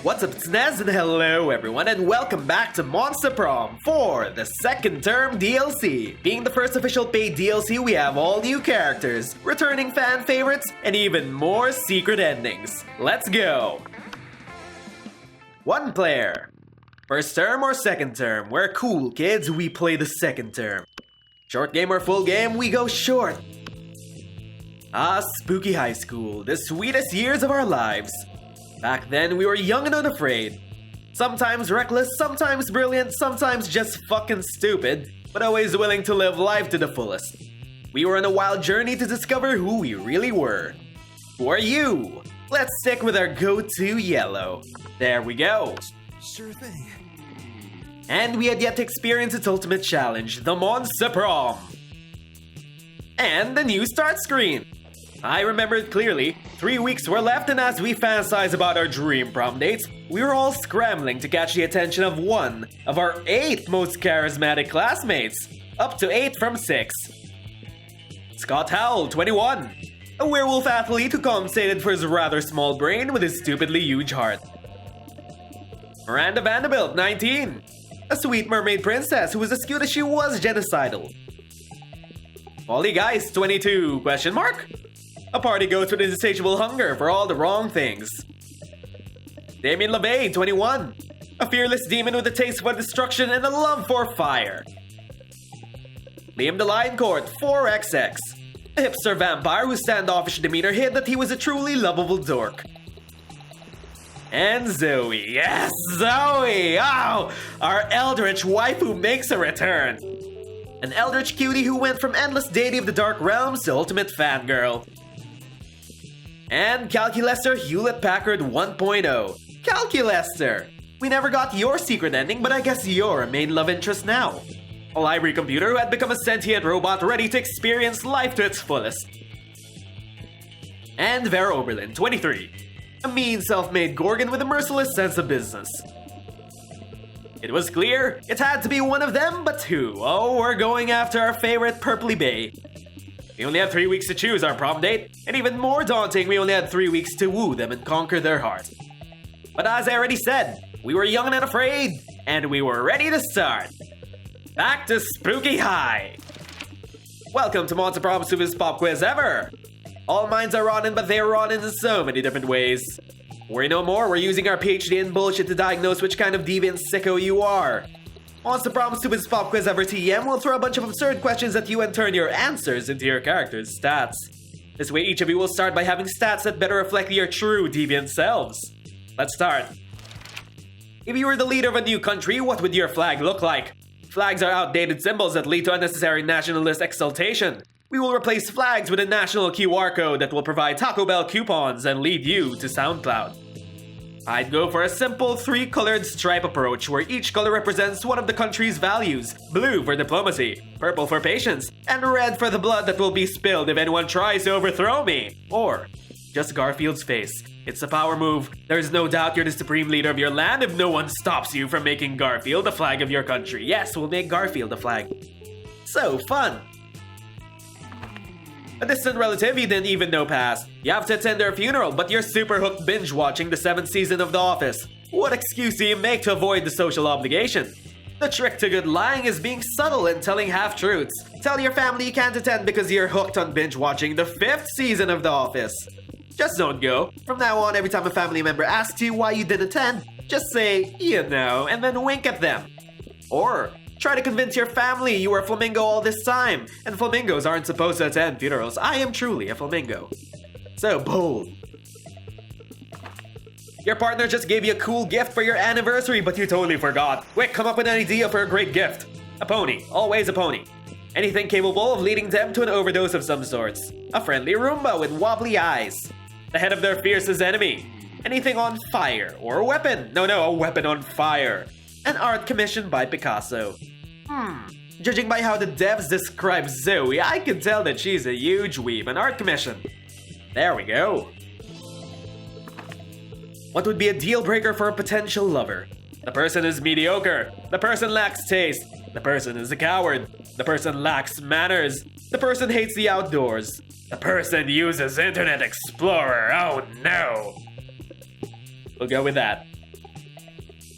What's up, it's Nez, and hello everyone, and welcome back to Monster Prom for the second term DLC. Being the first official paid DLC, we have all new characters, returning fan favorites, and even more secret endings. Let's go! 1 player. First term or second term? We're cool kids, we play the second term. Short game or full game? We go short. Spooky high school, the sweetest years of our lives. Back then, we were young and unafraid. Sometimes reckless, sometimes brilliant, sometimes just fucking stupid, but always willing to live life to the fullest. We were on a wild journey to discover who we really were. Who are you? Let's stick with our go-to yellow. There we go. Sure thing. And we had yet to experience its ultimate challenge, the Monster Prom. And the new start screen. I remember it clearly. 3 weeks were left, and as we fantasize about our dream prom dates, we were all scrambling to catch the attention of one of our 8 most charismatic classmates. Up to 8 from 6. Scott Howell, 21. A werewolf athlete who compensated for his rather small brain with his stupidly huge heart. Miranda Vanderbilt, 19. A sweet mermaid princess who was as cute as she was genocidal. Polly Geist, 22, question mark? A party goes with insatiable hunger for all the wrong things. Damien LeVay, 21. A fearless demon with a taste for destruction and a love for fire. Liam the Lion Court, 4XX. A hipster vampire whose standoffish demeanor hid that he was a truly lovable dork. And Zoe, yes, Zoe! Oh, our eldritch waifu makes a return. An eldritch cutie who went from endless deity of the dark realms to ultimate fangirl. And Calculester Hewlett-Packard 1.0. Calculester! We never got your secret ending, but I guess you're a main love interest now. A library computer who had become a sentient robot ready to experience life to its fullest. And Vera Oberlin, 23. A mean self-made Gorgon with a merciless sense of business. It was clear, it had to be one of them, but who? Oh, we're going after our favorite Purpley Bay. We only had 3 weeks to choose our prom date, and even more daunting, we only had 3 weeks to woo them and conquer their heart. But as I already said, we were young and unafraid, and we were ready to start. Back to Spooky High! Welcome to Monster Prom's stupidest pop quiz ever! All minds are rotten, but they are rotten in so many different ways. Worry no more, we're using our PhD in bullshit to diagnose which kind of deviant sicko you are. Monster Prom's stupidest pop quiz ever TM will throw a bunch of absurd questions at you and turn your answers into your character's stats. This way each of you will start by having stats that better reflect your true deviant selves. Let's start. If you were the leader of a new country, what would your flag look like? Flags are outdated symbols that lead to unnecessary nationalist exaltation. We will replace flags with a national QR code that will provide Taco Bell coupons and lead you to SoundCloud. I'd go for a simple 3-colored stripe approach where each color represents one of the country's values. Blue for diplomacy, purple for patience, and red for the blood that will be spilled if anyone tries to overthrow me. Or just Garfield's face. It's a power move. There's no doubt you're the supreme leader of your land if no one stops you from making Garfield the flag of your country. Yes, we'll make Garfield the flag. So fun! A distant relative you didn't even know passed. You have to attend their funeral, but you're super hooked binge-watching the 7th season of The Office. What excuse do you make to avoid the social obligation? The trick to good lying is being subtle and telling half-truths. Tell your family you can't attend because you're hooked on binge-watching the 5th season of The Office. Just don't go. From now on, every time a family member asks you why you didn't attend, just say, you know, and then wink at them. Or try to convince your family you were a flamingo all this time, and flamingos aren't supposed to attend funerals. I am truly a flamingo. So bold. Your partner just gave you a cool gift for your anniversary, but you totally forgot. Quick, come up with an idea for a great gift. A pony. Always a pony. Anything capable of leading them to an overdose of some sorts. A friendly Roomba with wobbly eyes. The head of their fiercest enemy. Anything on fire, or a weapon. No, a weapon on fire. An art commissioned by Picasso. Judging by how the devs describe Zoe, I can tell that she's a huge weeb. An art commission. There we go. What would be a deal breaker for a potential lover? The person is mediocre. The person lacks taste. The person is a coward. The person lacks manners. The person hates the outdoors. The person uses Internet Explorer. Oh no. We'll go with that.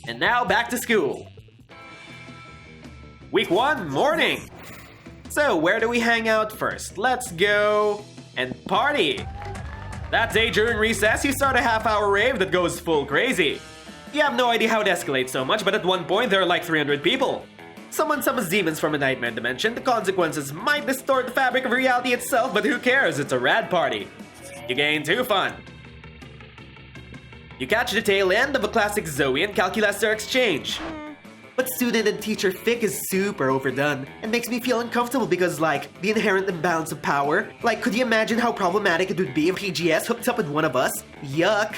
And now back to school. Week 1, morning. So where do we hang out first? Let's go and party. That day during recess, you start a half-hour rave that goes full crazy. You have no idea how it escalates so much, but at one point there are like 300 people. Someone summons demons from a nightmare dimension. The consequences might distort the fabric of reality itself, but who cares? It's a rad party. You gain 2 fun. You catch the tail end of a classic Zoe and Calculester exchange. But student and teacher fic is super overdone and makes me feel uncomfortable because, like, the inherent imbalance of power. Like, could you imagine how problematic it would be if PGS hooked up with one of us? Yuck.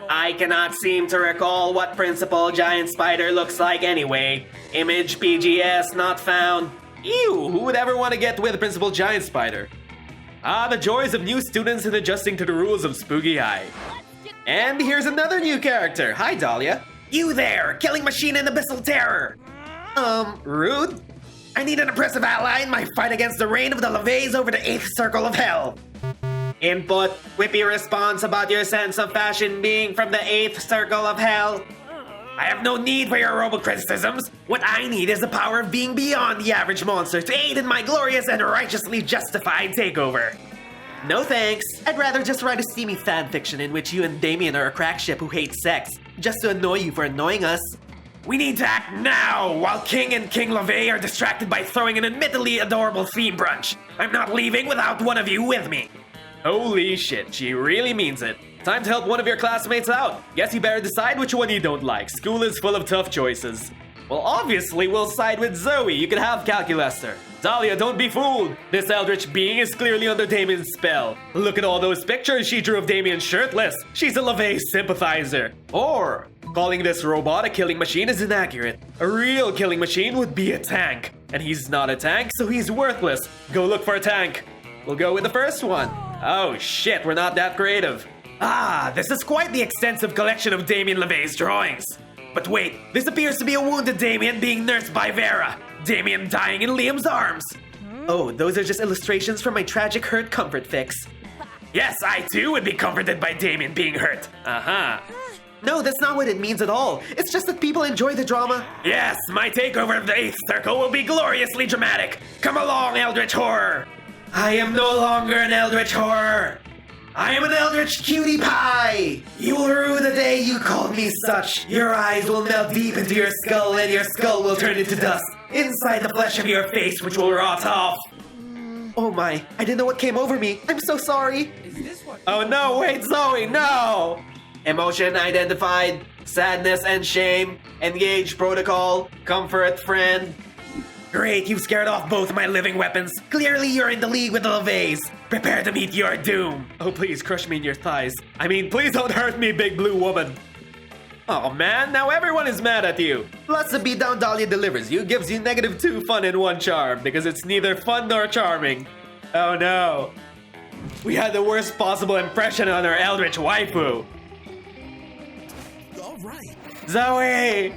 I cannot seem to recall what Principal Giant Spider looks like anyway. Image PGS not found. Ew, who would ever want to get with Principal Giant Spider? Ah, the joys of new students in adjusting to the rules of Spooky High. And here's another new character. Hi, Dahlia. You there, killing machine and abyssal terror. Rude? I need an impressive ally in my fight against the reign of the LeVays over the 8th circle of hell. Input, whippy response about your sense of fashion being from the 8th circle of hell. I have no need for your robo criticisms. What I need is the power of being beyond the average monster to aid in my glorious and righteously justified takeover. No thanks. I'd rather just write a steamy fanfiction in which you and Damien are a crack ship who hate sex, just to annoy you for annoying us. We need to act now, while King and King LeVay are distracted by throwing an admittedly adorable theme brunch. I'm not leaving without one of you with me. Holy shit, she really means it. Time to help one of your classmates out. Guess you better decide which one you don't like. School is full of tough choices. Well, obviously we'll side with Zoe. You can have Calculester. Dahlia, don't be fooled. This eldritch being is clearly under Damien's spell. Look at all those pictures she drew of Damien shirtless. She's a LeVay sympathizer. Or, calling this robot a killing machine is inaccurate. A real killing machine would be a tank. And he's not a tank, so he's worthless. Go look for a tank. We'll go with the first one. Oh shit, we're not that creative. Ah, this is quite the extensive collection of Damien LeVay's drawings. But wait, this appears to be a wounded Damien being nursed by Vera. Damien dying in Liam's arms. Oh, those are just illustrations from my tragic hurt comfort fix. Yes, I too would be comforted by Damien being hurt. Uh-huh. No, that's not what it means at all. It's just that people enjoy the drama. Yes, my takeover of the 8th circle will be gloriously dramatic. Come along, Eldritch Horror. I am no longer an Eldritch Horror. I am an Eldritch Cutie Pie! You will rue the day you called me such. Your eyes will melt deep into your skull and your skull will turn into dust inside the flesh of your face, which will rot off. Oh my, I didn't know what came over me. I'm so sorry. Oh no, wait, Zoe, no! Emotion identified, sadness and shame, engage protocol, comfort friend. Great, you've scared off both my living weapons. Clearly you're in the league with the LeVays. Prepare to meet your doom. Oh, please crush me in your thighs. I mean, please don't hurt me, big blue woman. Oh man, now everyone is mad at you. Plus the beatdown Dahlia delivers you gives you -2 fun and 1 charm, because it's neither fun nor charming. Oh no. We had the worst possible impression on our eldritch waifu. Alright. Zoe!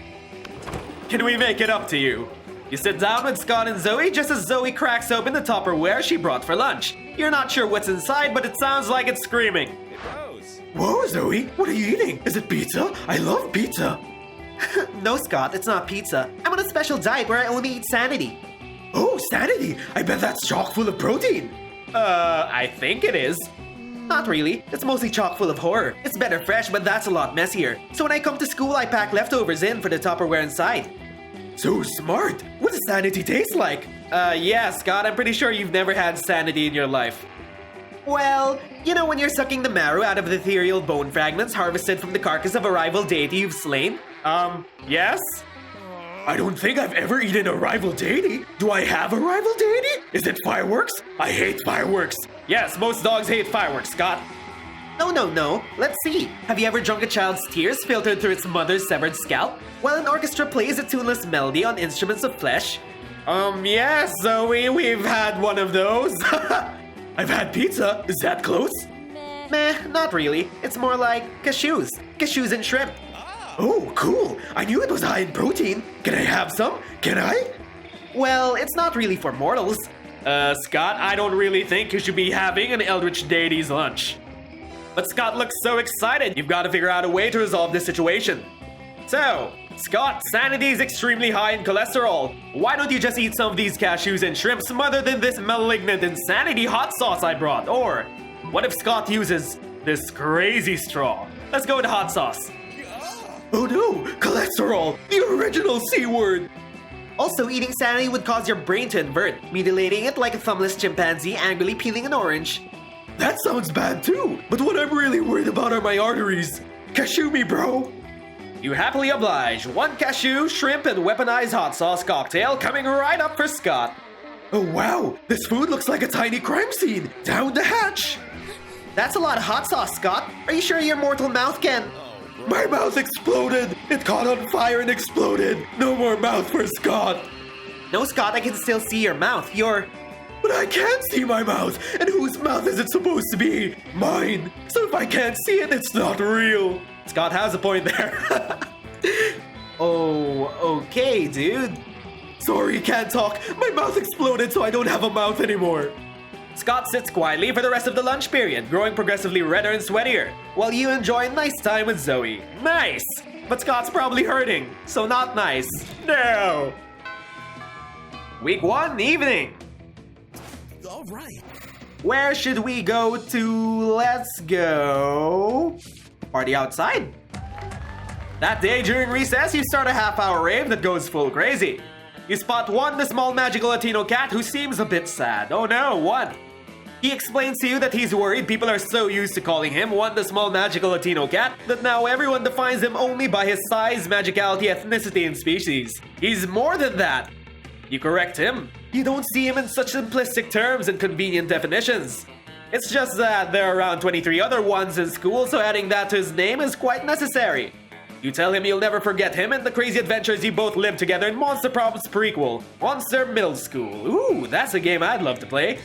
Can we make it up to you? You sit down with Scott and Zoe just as Zoe cracks open the Tupperware she brought for lunch. You're not sure what's inside, but it sounds like it's screaming. It knows. Whoa, Zoe, what are you eating? Is it pizza? I love pizza. No, Scott, it's not pizza. I'm on a special diet where I only eat Sanity. Oh, Sanity! I bet that's chock full of protein. I think it is. Not really. It's mostly chock full of horror. It's better fresh, but that's a lot messier. So when I come to school, I pack leftovers in for the Tupperware inside. So smart! What does Sanity taste like? Yeah, Scott, I'm pretty sure you've never had Sanity in your life. Well, you know when you're sucking the marrow out of the ethereal bone fragments harvested from the carcass of a rival deity you've slain? Yes? I don't think I've ever eaten a rival deity. Do I have a rival deity? Is it fireworks? I hate fireworks. Yes, most dogs hate fireworks, Scott. No. Let's see. Have you ever drunk a child's tears filtered through its mother's severed scalp? While an orchestra plays a tuneless melody on instruments of flesh? Yes, Zoe, we've had one of those. I've had pizza. Is that close? Meh, not really. It's more like cashews. Cashews and shrimp. Oh, cool. I knew it was high in protein. Can I have some? Can I? Well, it's not really for mortals. Scott, I don't really think you should be having an Eldritch Deity's lunch. But Scott looks so excited. You've got to figure out a way to resolve this situation. So, Scott, sanity is extremely high in cholesterol. Why don't you just eat some of these cashews and shrimp smothered in this malignant insanity hot sauce I brought? Or, what if Scott uses this crazy straw? Let's go with hot sauce. Oh no, cholesterol, the original C word. Also, eating sanity would cause your brain to invert, mutilating it like a thumbless chimpanzee angrily peeling an orange. That sounds bad too, but what I'm really worried about are my arteries. Cashew me, bro. You happily oblige. 1 cashew, shrimp, and weaponized hot sauce cocktail coming right up for Scott. Oh wow, this food looks like a tiny crime scene. Down the hatch. That's a lot of hot sauce, Scott. Are you sure your mortal mouth can... My mouth exploded. It caught on fire and exploded. No more mouth for Scott. No, Scott, I can still see your mouth. But I can't see my mouth. And whose mouth is it supposed to be? Mine. So if I can't see it, it's not real. Scott has a point there. Oh, okay, dude. Sorry, can't talk. My mouth exploded, so I don't have a mouth anymore. Scott sits quietly for the rest of the lunch period, growing progressively redder and sweatier, while you enjoy a nice time with Zoe. Nice! But Scott's probably hurting, so not nice. No! Week 1, evening. All right. Where should we go to? Let's go... Party outside. That day during recess, you start a half-hour rave that goes full crazy. You spot one, the small magical Latino cat who seems a bit sad. Oh no, one. He explains to you that he's worried people are so used to calling him one, the small magical Latino cat, that now everyone defines him only by his size, magicality, ethnicity, and species. He's more than that. You correct him. You don't see him in such simplistic terms and convenient definitions. It's just that there are around 23 other ones in school, so adding that to his name is quite necessary. You tell him you'll never forget him and the crazy adventures you both lived together in Monster Prom's prequel, Monster Middle School. Ooh, that's a game I'd love to play.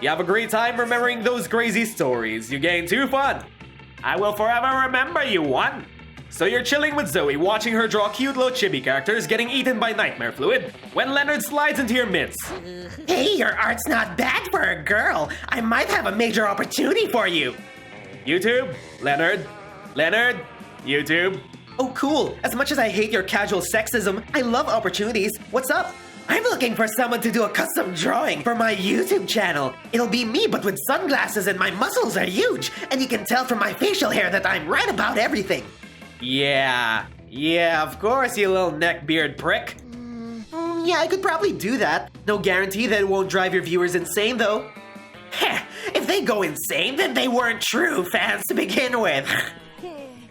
You have a great time remembering those crazy stories. You gain 2 fun. I will forever remember you, one. So you're chilling with Zoe, watching her draw cute little chibi characters getting eaten by nightmare fluid, when Leonard slides into your midst. Hey, your art's not bad for a girl. I might have a major opportunity for you. YouTube, Leonard, YouTube. Oh cool, as much as I hate your casual sexism, I love opportunities. What's up? I'm looking for someone to do a custom drawing for my YouTube channel. It'll be me, but with sunglasses, and my muscles are huge, and you can tell from my facial hair that I'm right about everything. Yeah, of course, you little neckbeard prick. Yeah, I could probably do that. No guarantee that it won't drive your viewers insane, though. Heh, if they go insane, then they weren't true fans to begin with.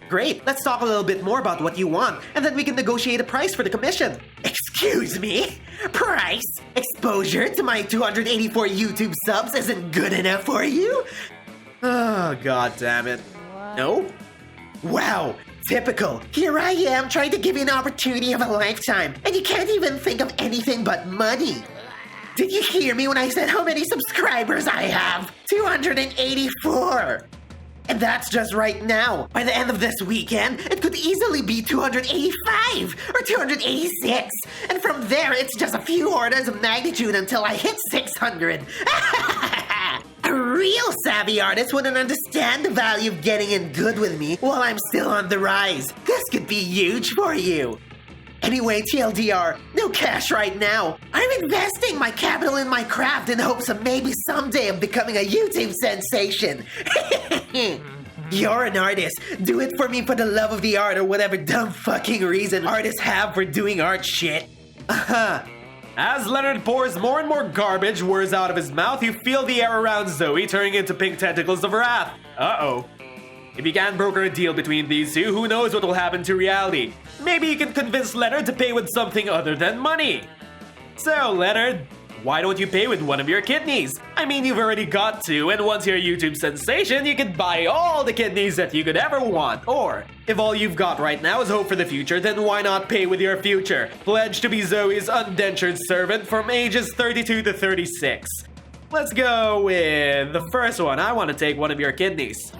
Great, let's talk a little bit more about what you want, and then we can negotiate a price for the commission. Excuse me? Price? Exposure to my 284 YouTube subs isn't good enough for you? Oh, god damn it. No? Wow, typical. Here I am trying to give you an opportunity of a lifetime, and you can't even think of anything but money. Did you hear me when I said how many subscribers I have? 284! And that's just right now. By the end of this weekend, it could easily be 285 or 286. And from there, it's just a few orders of magnitude until I hit 600. A real savvy artist wouldn't understand the value of getting in good with me while I'm still on the rise. This could be huge for you. Anyway, TLDR, no cash right now. I'm investing my capital in my craft in hopes of maybe someday of becoming a YouTube sensation. You're an artist. Do it for me for the love of the art or whatever dumb fucking reason artists have for doing art shit. As Leonard pours more and more garbage words out of his mouth, you feel the air around Zoe turning into pink tentacles of wrath. Uh-oh. If you can't broker a deal between these two, who knows what will happen to reality? Maybe you can convince Leonard to pay with something other than money. So, Leonard, why don't you pay with one of your kidneys? I mean, you've already got 2, and once you're a YouTube sensation, you can buy all the kidneys that you could ever want. Or, if all you've got right now is hope for the future, then why not pay with your future? Pledge to be Zoe's undentured servant from ages 32 to 36. Let's go with the first one. I want to take one of your kidneys.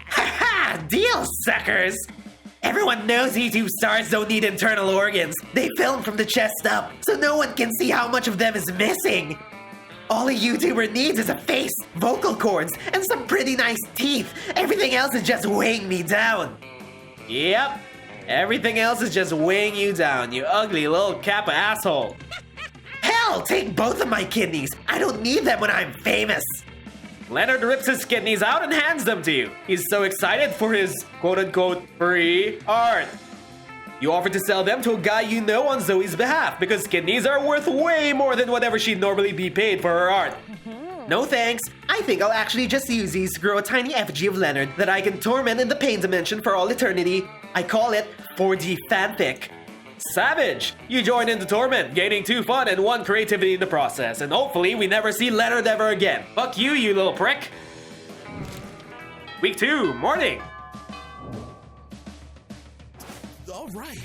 Haha! Deal, suckers! Everyone knows YouTube stars don't need internal organs. They film from the chest up, so no one can see how much of them is missing. All a YouTuber needs is a face, vocal cords, and some pretty nice teeth. Everything else is just weighing me down. Yep. Everything else is just weighing you down, you ugly little Kappa asshole. Hell, take both of my kidneys. I don't need them when I'm famous. Leonard rips his kidneys out and hands them to you. He's so excited for his quote-unquote free art. You offer to sell them to a guy you know on Zoe's behalf because kidneys are worth way more than whatever she'd normally be paid for her art. No thanks. I think I'll actually just use these to grow a tiny effigy of Leonard that I can torment in the pain dimension for all eternity. I call it 4D fanfic. Savage! You join in the torment, gaining 2 fun and 1 creativity in the process, and hopefully we never see Leonard ever again. Fuck you, you little prick! Week 2, morning! All right.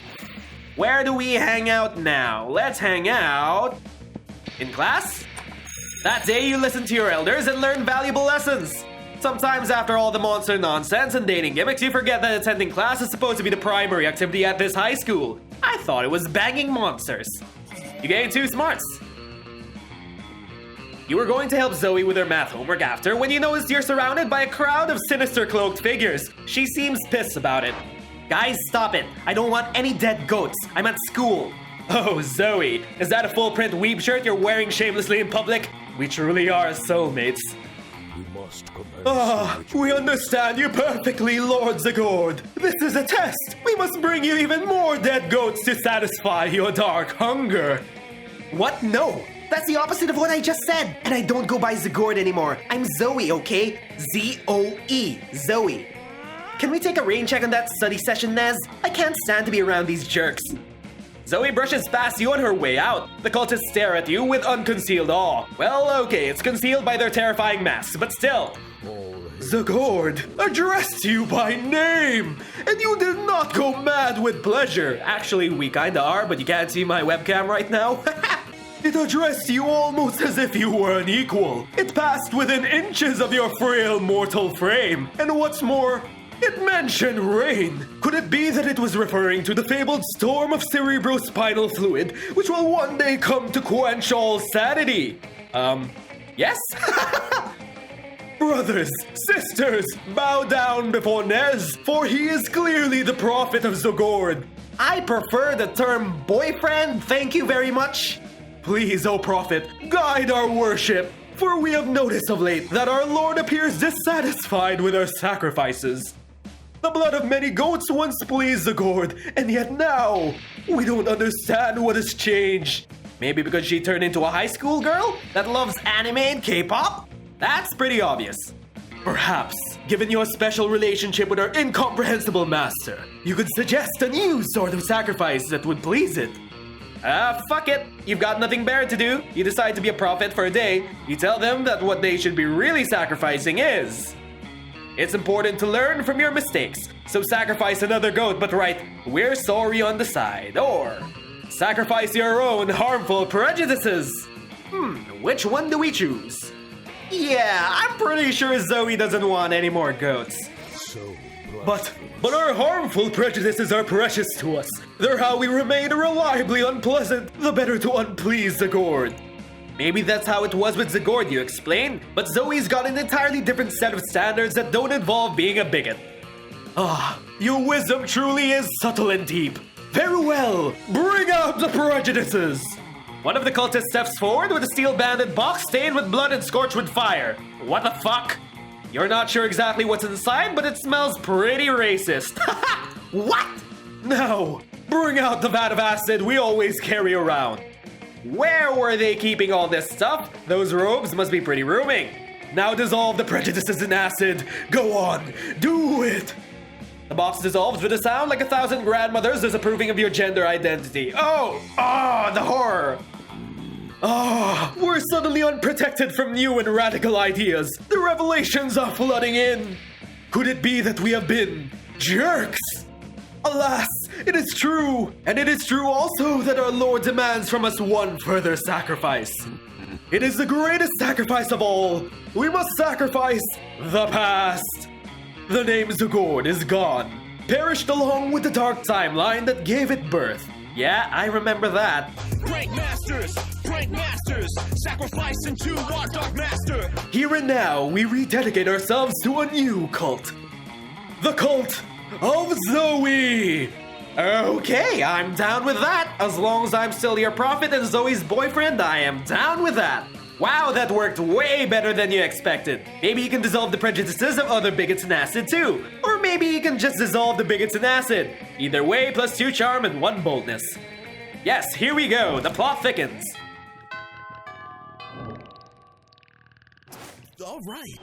Where do we hang out now? Let's hang out... in class? That day you listen to your elders and learn valuable lessons. Sometimes after all the monster nonsense and dating gimmicks, you forget that attending class is supposed to be the primary activity at this high school. I thought it was banging monsters. You gain 2 smarts. You were going to help Zoe with her math homework after when you noticed you're surrounded by a crowd of sinister cloaked figures. She seems pissed about it. Guys, stop it. I don't want any dead goats. I'm at school. Oh, Zoe, is that a full print weeb shirt you're wearing shamelessly in public? We truly are soulmates. We must commence. We understand you perfectly, Lord Zagord. This is a test. We must bring you even more dead goats to satisfy your dark hunger. What? No. That's the opposite of what I just said. And I don't go by Zagord anymore. I'm Zoe, okay? Z-O-E. Zoe. Can we take a rain check on that study session, Nez? I can't stand to be around these jerks. Zoe brushes past you on her way out. The cultists stare at you with unconcealed awe. Well, okay, it's concealed by their terrifying masks, but still. Zagord, addressed you by name, and you did not go mad with pleasure. Actually, we kinda are, but you can't see my webcam right now. It addressed you almost as if you were an equal. It passed within inches of your frail mortal frame. And what's more, it mentioned rain. Could it be that it was referring to the fabled storm of cerebrospinal fluid, which will one day come to quench all sanity? Yes? Brothers, sisters, bow down before Nez, for he is clearly the prophet of Zagord. I prefer the term boyfriend, thank you very much. Please, O prophet, guide our worship, for we have noticed of late that our Lord appears dissatisfied with our sacrifices. The blood of many goats once pleased Zagord, and yet now, we don't understand what has changed. Maybe because she turned into a high school girl that loves anime and K-pop? That's pretty obvious. Perhaps, given your special relationship with our incomprehensible master, you could suggest a new sort of sacrifice that would please it. Fuck it. You've got nothing better to do. You decide to be a prophet for a day. You tell them that what they should be really sacrificing is... It's important to learn from your mistakes. So sacrifice another goat, but write, "We're sorry" on the side. Or, sacrifice your own harmful prejudices. Which one do we choose? Yeah, I'm pretty sure Zoe doesn't want any more goats. But our harmful prejudices are precious to us. They're how we remain reliably unpleasant, the better to unplease Zagord. Maybe that's how it was with Zagord, you explain? But Zoe's got an entirely different set of standards that don't involve being a bigot. Your wisdom truly is subtle and deep. Very well, bring out the prejudices. One of the cultists steps forward with a steel-banded box stained with blood and scorched with fire. What the fuck? You're not sure exactly what's inside, but it smells pretty racist. What? Now, bring out the vat of acid we always carry around. Where were they keeping all this stuff? Those robes must be pretty rooming. Now dissolve the prejudices in acid. Go on, do it. The box dissolves with a sound like 1,000 grandmothers disapproving of your gender identity. Oh, the horror. We're suddenly unprotected from new and radical ideas. The revelations are flooding in. Could it be that we have been jerks? Alas, it is true. And it is true also that our Lord demands from us one further sacrifice. It is the greatest sacrifice of all. We must sacrifice the past. The name Zagord is gone, perished along with the dark timeline that gave it birth. Yeah, I remember that. Prank masters, sacrifice into our dark master. Here and now, we rededicate ourselves to a new cult. The cult of Zoe. Okay, I'm down with that. As long as I'm still your prophet and Zoe's boyfriend, I am down with that. Wow, that worked way better than you expected. Maybe you can dissolve the prejudices of other bigots in acid too. Or maybe you can just dissolve the bigots in acid. Either way, +2 charm and 1 boldness. Yes, here we go. The plot thickens. All right.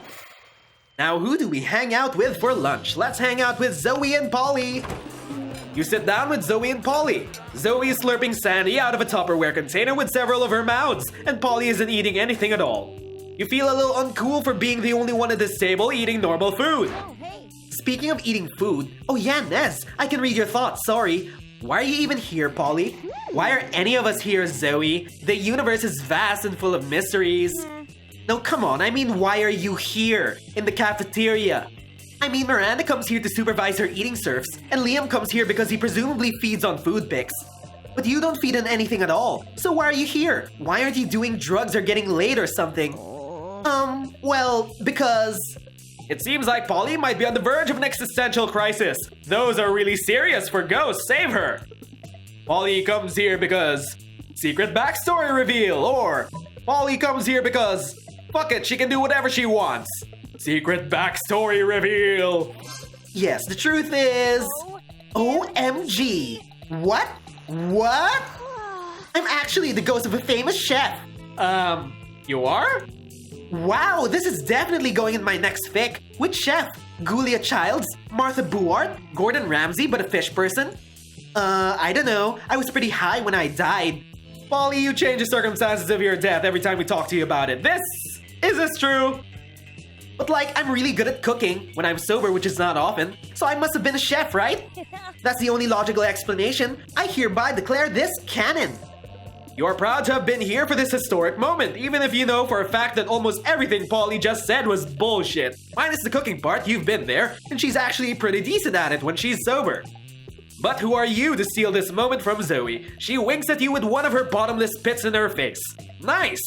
Now who do we hang out with for lunch? Let's hang out with Zoe and Polly. You sit down with Zoe and Polly. Zoe is slurping Sandy out of a Tupperware container with several of her mouths, and Polly isn't eating anything at all. You feel a little uncool for being the only one at this table eating normal food. Speaking of eating food, oh yeah, Nez, I can read your thoughts, sorry. Why are you even here, Polly? Why are any of us here, Zoe? The universe is vast and full of mysteries. No, come on, I mean, why are you here? In the cafeteria? I mean, Miranda comes here to supervise her eating serfs, and Liam comes here because he presumably feeds on food pics. But you don't feed on anything at all, so why are you here? Why aren't you doing drugs or getting laid or something? Well, because... It seems like Polly might be on the verge of an existential crisis. Those are really serious for ghosts, save her! Polly comes here because... Secret backstory reveal, or... Polly comes here because... Fuck it, she can do whatever she wants. Secret backstory reveal. Yes, the truth is... OMG. What? What? I'm actually the ghost of a famous chef. You are? Wow, this is definitely going in my next fic. Which chef? Julia Childs? Martha Buart? Gordon Ramsay, but a fish person? I don't know. I was pretty high when I died. Polly, you change the circumstances of your death every time we talk to you about it. Is this true? But like, I'm really good at cooking when I'm sober, which is not often. So I must have been a chef, right? That's the only logical explanation. I hereby declare this canon. You're proud to have been here for this historic moment, even if you know for a fact that almost everything Polly just said was bullshit. Minus the cooking part, you've been there, and she's actually pretty decent at it when she's sober. But who are you to steal this moment from Zoe? She winks at you with one of her bottomless pits in her face. Nice!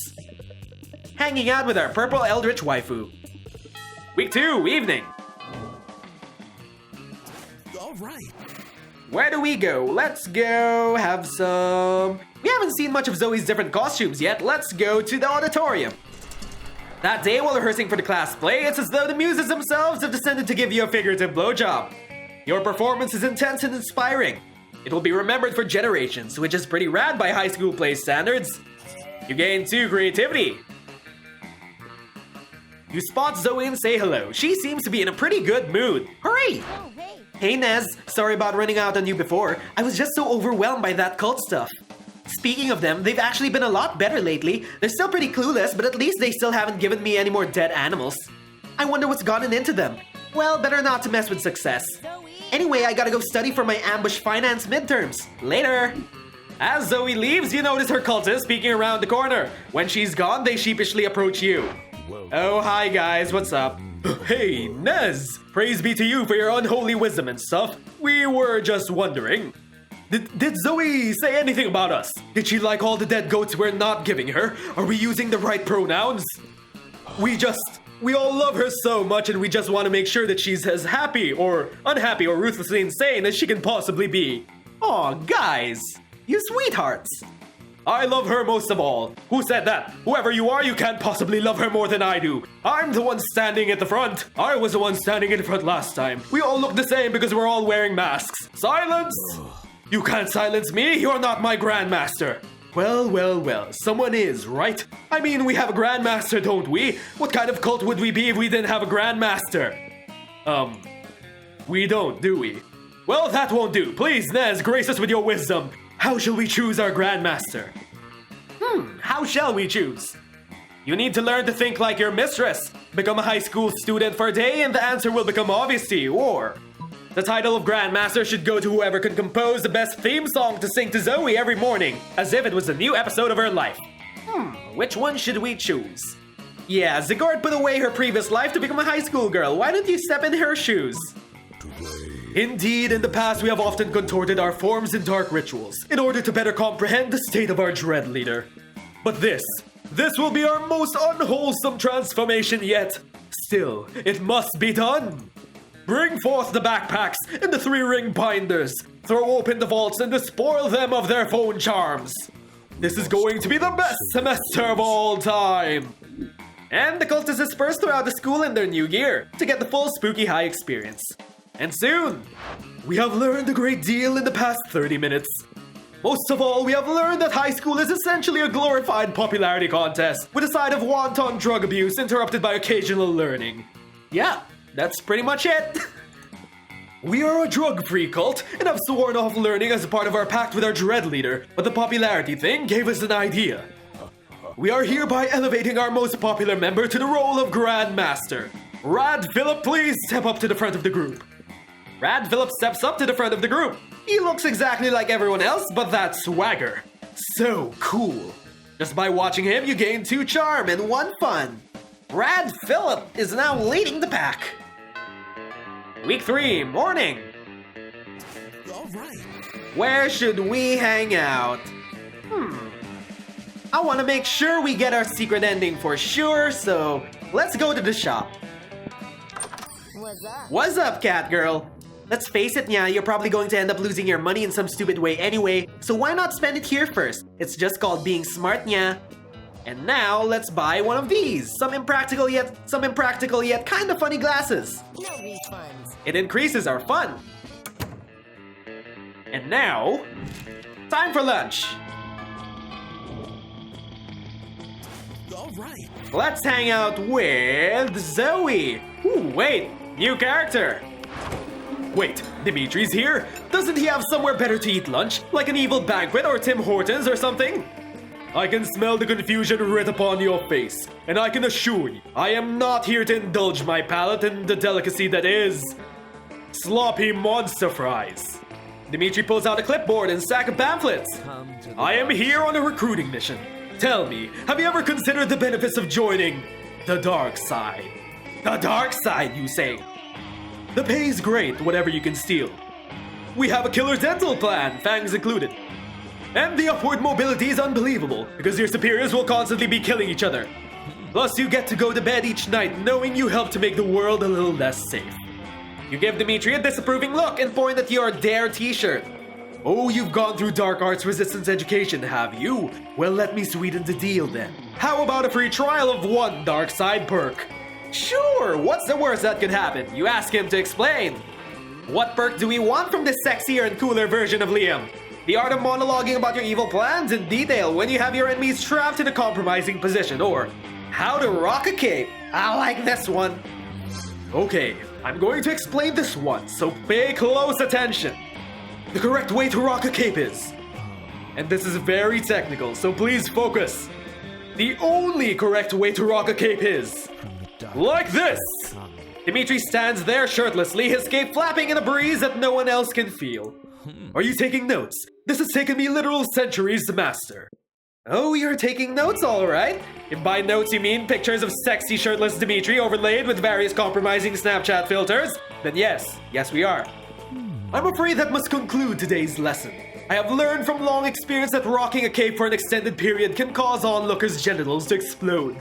Hanging out with our purple eldritch waifu. Week 2, evening. All right. Where do we go? Let's go have some... We haven't seen much of Zoe's different costumes yet. Let's go to the auditorium. That day while rehearsing for the class play, it's as though the muses themselves have descended to give you a figurative blowjob. Your performance is intense and inspiring. It will be remembered for generations, which is pretty rad by high school play standards. You gain 2 creativity. You spot Zoe and say hello. She seems to be in a pretty good mood. Hurry! Oh, hey. Hey Nez, sorry about running out on you before. I was just so overwhelmed by that cult stuff. Speaking of them, they've actually been a lot better lately. They're still pretty clueless, but at least they still haven't given me any more dead animals. I wonder what's gotten into them. Well, better not to mess with success. Anyway, I gotta go study for my ambush finance midterms. Later! As Zoe leaves, you notice her cultists peeking around the corner. When she's gone, they sheepishly approach you. Whoa. Oh, hi guys, what's up? Hey, Nez! Praise be to you for your unholy wisdom and stuff. We were just wondering. Did Zoe say anything about us? Did she like all the dead goats we're not giving her? Are we using the right pronouns? We all love her so much and we just want to make sure that she's as happy or unhappy or ruthlessly insane as she can possibly be. Aw, guys, you sweethearts. I love her most of all. Who said that? Whoever you are, you can't possibly love her more than I do. I'm the one standing at the front. I was the one standing in front last time. We all look the same because we're all wearing masks. Silence! You can't silence me. You're not my grandmaster. Well, someone is, right? I mean, we have a grandmaster, don't we? What kind of cult would we be if we didn't have a grandmaster? We don't, do we? Well, that won't do. Please, Nez, grace us with your wisdom. How shall we choose our grandmaster? How shall we choose? You need to learn to think like your mistress. Become a high school student for a day and the answer will become obvious to you, or... The title of Grandmaster should go to whoever can compose the best theme song to sing to Zoe every morning, as if it was a new episode of her life. Which one should we choose? Yeah, Zigord put away her previous life to become a high school girl. Why don't you step in her shoes? Indeed, in the past we have often contorted our forms in dark rituals, in order to better comprehend the state of our dread leader. But this will be our most unwholesome transformation yet. Still, it must be done. Bring forth the backpacks and the 3-ring binders. throw open the vaults and despoil them of their phone charms. This is going to be the best semester of all time. And the cultists disperse throughout the school in their new gear to get the full spooky high experience. And soon, we have learned a great deal in the past 30 minutes. Most of all, we have learned that high school is essentially a glorified popularity contest with a side of wanton drug abuse interrupted by occasional learning. Yeah, that's pretty much it. We are a drug-free cult and have sworn off learning as a part of our pact with our dread leader, but the popularity thing gave us an idea. We are hereby elevating our most popular member to the role of Grand Master. Rad Phillip, please step up to the front of the group. Rad Phillip steps up to the front of the group. He looks exactly like everyone else, but that swagger. So cool. Just by watching him, you gain 2 charm and 1 fun. Rad Phillip is now leading the pack. Week 3, morning. All right. Where should we hang out? I want to make sure we get our secret ending for sure, so let's go to the shop. What's up? What's up, cat girl? Let's face it, Nya, you're probably going to end up losing your money in some stupid way anyway, so why not spend it here first? It's just called being smart, Nya. And now, let's buy one of these. Some impractical yet kind of funny glasses. No refunds. It increases our fun. And now, time for lunch. All right. Let's hang out with Zoe. Ooh, wait, new character. Wait, Dimitri's here? Doesn't he have somewhere better to eat lunch? Like an evil banquet or Tim Hortons or something? I can smell the confusion writ upon your face, and I can assure you, I am not here to indulge my palate in the delicacy that is sloppy monster fries. Dimitri pulls out a clipboard and stack of pamphlets. I am here on a recruiting mission. Tell me, have you ever considered the benefits of joining the dark side? The dark side, you say? The pay's great, whatever you can steal. We have a killer dental plan, fangs included. And the upward mobility is unbelievable, because your superiors will constantly be killing each other. Plus, you get to go to bed each night knowing you help to make the world a little less safe. You give Dimitri a disapproving look and point at your Dare t-shirt. Oh, you've gone through dark arts resistance education, have you? Well, let me sweeten the deal then. How about a free trial of 1 dark side perk? Sure, what's the worst that could happen? You ask him to explain. What perk do we want from this sexier and cooler version of Liam? The art of monologuing about your evil plans in detail when you have your enemies trapped in a compromising position, or how to rock a cape. I like this one. Okay, I'm going to explain this one, so pay close attention. The correct way to rock a cape is, and this is very technical, so please focus. The only correct way to rock a cape is like this. Dimitri stands there shirtlessly, his cape flapping in a breeze that no one else can feel. Are you taking notes? This has taken me literal centuries to master. Oh, you're taking notes, all right. If by notes you mean pictures of sexy shirtless Dimitri overlaid with various compromising Snapchat filters, then yes, we are. I'm afraid that must conclude today's lesson. I have learned from long experience that rocking a cape for an extended period can cause onlookers' genitals to explode.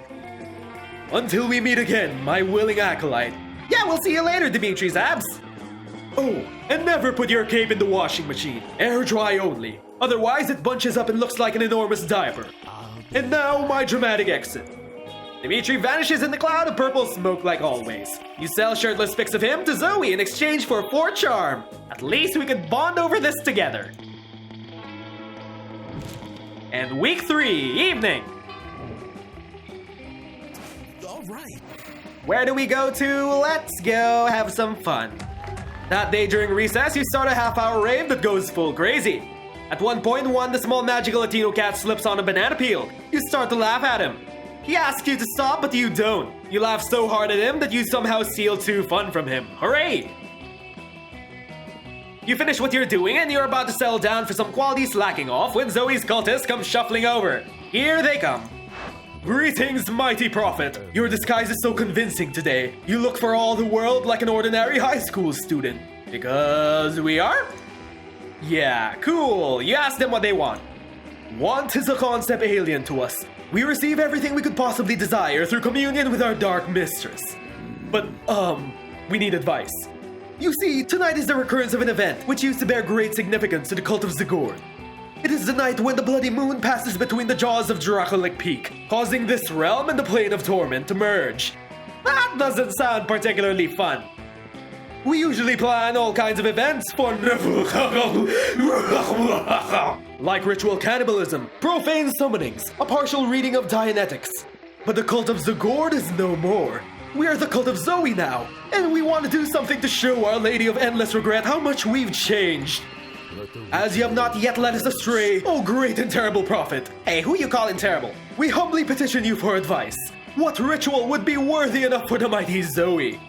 Until we meet again, my willing acolyte. Yeah, we'll see you later, Dimitri's abs. Oh, and never put your cape in the washing machine. Air dry only. Otherwise, it bunches up and looks like an enormous diaper. And now, my dramatic exit. Dimitri vanishes in the cloud of purple smoke like always. You sell shirtless pics of him to Zoe in exchange for 4 charm. At least we could bond over this together. And week 3, evening. All right. Where do we go to? Let's go have some fun. That day during recess, you start a half-hour rave that goes full crazy. At one point, the small magical Latino cat slips on a banana peel. You start to laugh at him. He asks you to stop, but you don't. You laugh so hard at him that you somehow steal 2 fun from him. Hooray! You finish what you're doing and you're about to settle down for some quality slacking off when Zoe's cultists come shuffling over. Here they come. Greetings, mighty prophet. Your disguise is so convincing today. You look for all the world like an ordinary high school student. Because we are? Yeah, cool. You ask them what they want. Want is a concept alien to us. We receive everything we could possibly desire through communion with our dark mistress. But, we need advice. You see, tonight is the recurrence of an event which used to bear great significance to the cult of Zagord. It is the night when the bloody moon passes between the jaws of Dracolic Peak, causing this realm and the plane of torment to merge. That doesn't sound particularly fun. We usually plan all kinds of events for like ritual cannibalism, profane summonings, a partial reading of Dianetics. But the cult of Zagord is no more. We are the cult of Zoe now, and we want to do something to show Our Lady of Endless Regret how much we've changed. As you have not yet led us astray, oh great and terrible prophet. Hey, who you calling terrible? We humbly petition you for advice. What ritual would be worthy enough for the mighty Zoe?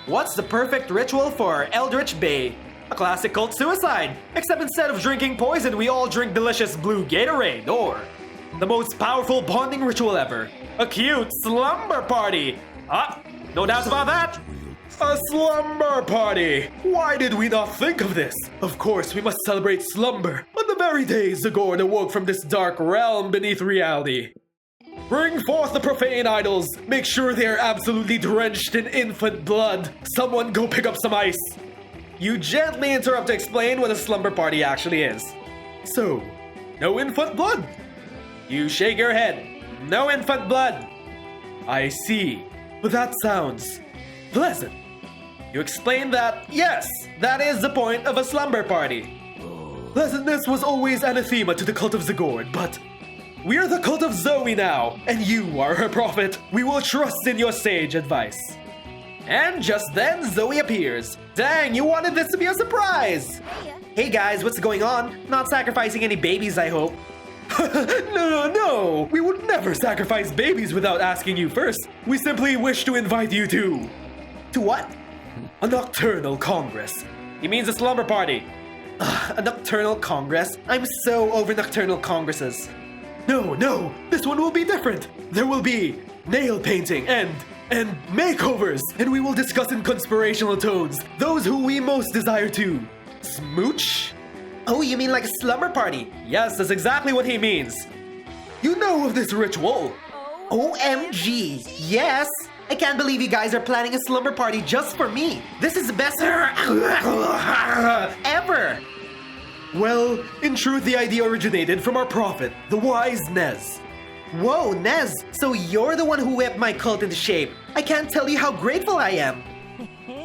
What's the perfect ritual for Eldritch Bay? A classic cult suicide, except instead of drinking poison, we all drink delicious blue Gatorade, or the most powerful bonding ritual ever, a cute slumber party. No doubts about that. A slumber party! Why did we not think of this? Of course, we must celebrate slumber on the very day Zagord awoke from this dark realm beneath reality. Bring forth the profane idols. Make sure they are absolutely drenched in infant blood. Someone go pick up some ice. You gently interrupt to explain what a slumber party actually is. So, no infant blood? You shake your head. No infant blood. I see. But that sounds pleasant. You explain that, yes, that is the point of a slumber party. Pleasantness was always anathema to the cult of Zagord, but we're the cult of Zoe now, and you are her prophet. We will trust in your sage advice. And just then, Zoe appears. Dang, you wanted this to be a surprise! Hey guys, what's going on? Not sacrificing any babies, I hope. No! We would never sacrifice babies without asking you first. We simply wish to invite you to... To what? A nocturnal congress. He means a slumber party. A nocturnal congress? I'm so over nocturnal congresses. No, this one will be different. There will be nail painting and makeovers, and we will discuss in conspirational tones those who we most desire to smooch. Oh, you mean like a slumber party? Yes, that's exactly what he means. You know of this ritual? OMG, yes! I can't believe you guys are planning a slumber party just for me. This is the best ever! Well, in truth, the idea originated from our prophet, the wise Nez. Whoa, Nez! So you're the one who whipped my cult into shape. I can't tell you how grateful I am.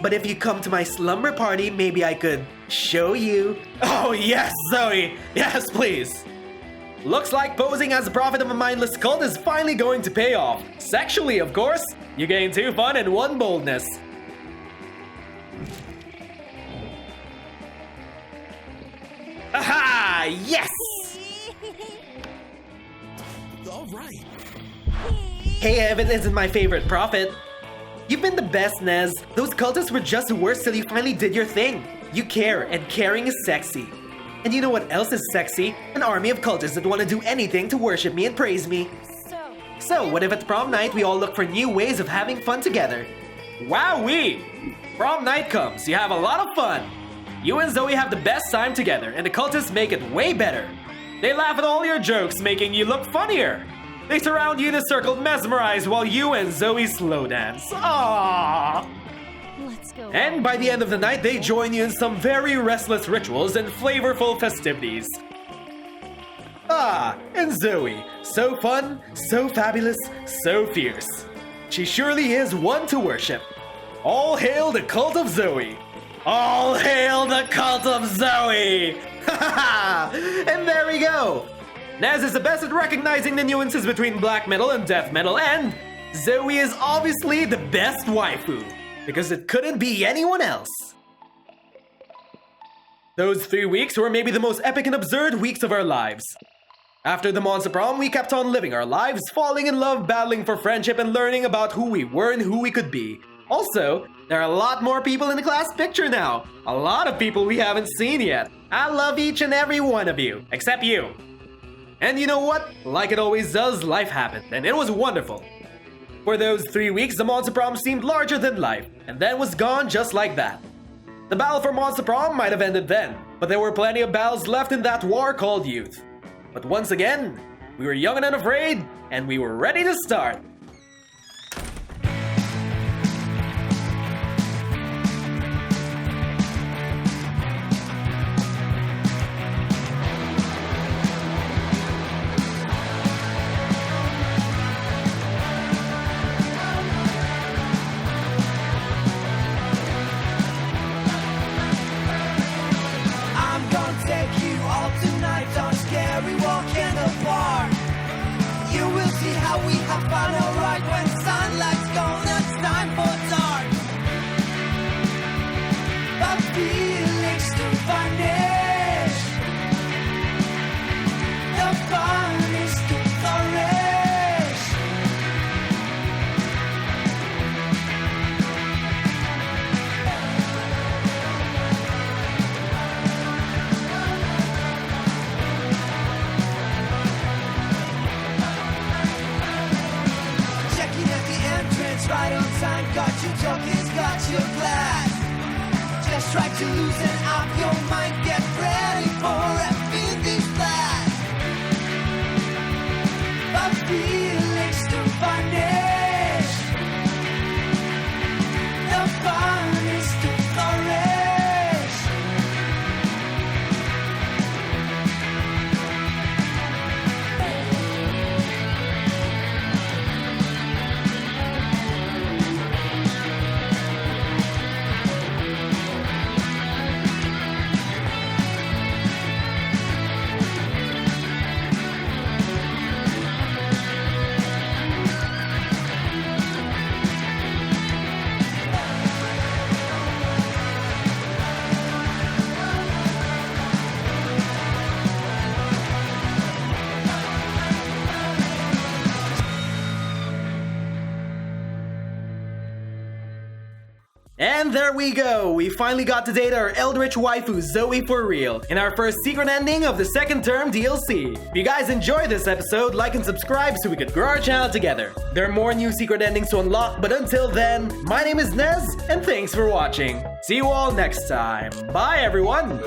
But if you come to my slumber party, maybe I could show you. Oh yes, Zoe! Yes, please! Looks like posing as the prophet of a mindless cult is finally going to pay off. Sexually, of course. You gain 2 fun and 1 boldness. Aha! Yes! All right. Hey, Evan isn't my favorite prophet. You've been the best, Nez. Those cultists were just worse till you finally did your thing. You care, and caring is sexy. And you know what else is sexy? An army of cultists that want to do anything to worship me and praise me. So, what if at prom night we all look for new ways of having fun together? Wowee! Prom night comes, you have a lot of fun. You and Zoe have the best time together, and the cultists make it way better. They laugh at all your jokes, making you look funnier. They surround you in a circle mesmerized while you and Zoe slow dance. Aww! Let's go. And by the end of the night, they join you in some very restless rituals and flavorful festivities. And Zoe. So fun, so fabulous, so fierce. She surely is one to worship. All hail the cult of Zoe. All hail the cult of Zoe! And there we go! Nez is the best at recognizing the nuances between black metal and death metal, and Zoe is obviously the best waifu, because it couldn't be anyone else. Those 3 weeks were maybe the most epic and absurd weeks of our lives. After the Monster Prom, we kept on living our lives, falling in love, battling for friendship, and learning about who we were and who we could be. Also, there are a lot more people in the class picture now. A lot of people we haven't seen yet. I love each and every one of you, except you. And you know what? Like it always does, life happened, and it was wonderful. For those 3 weeks, the Monster Prom seemed larger than life, and then was gone just like that. The battle for Monster Prom might have ended then, but there were plenty of battles left in that war called youth. But once again, we were young and unafraid, and we were ready to start. Open up your mind, get ready for a busy flash of feelings to vanish. The fun is to flourish. And there we go! We finally got to date our eldritch waifu Zoe for real in our first secret ending of the second term DLC. If you guys enjoyed this episode, like and subscribe so we could grow our channel together. There are more new secret endings to unlock, but until then, my name is Nez, and thanks for watching. See you all next time. Bye everyone!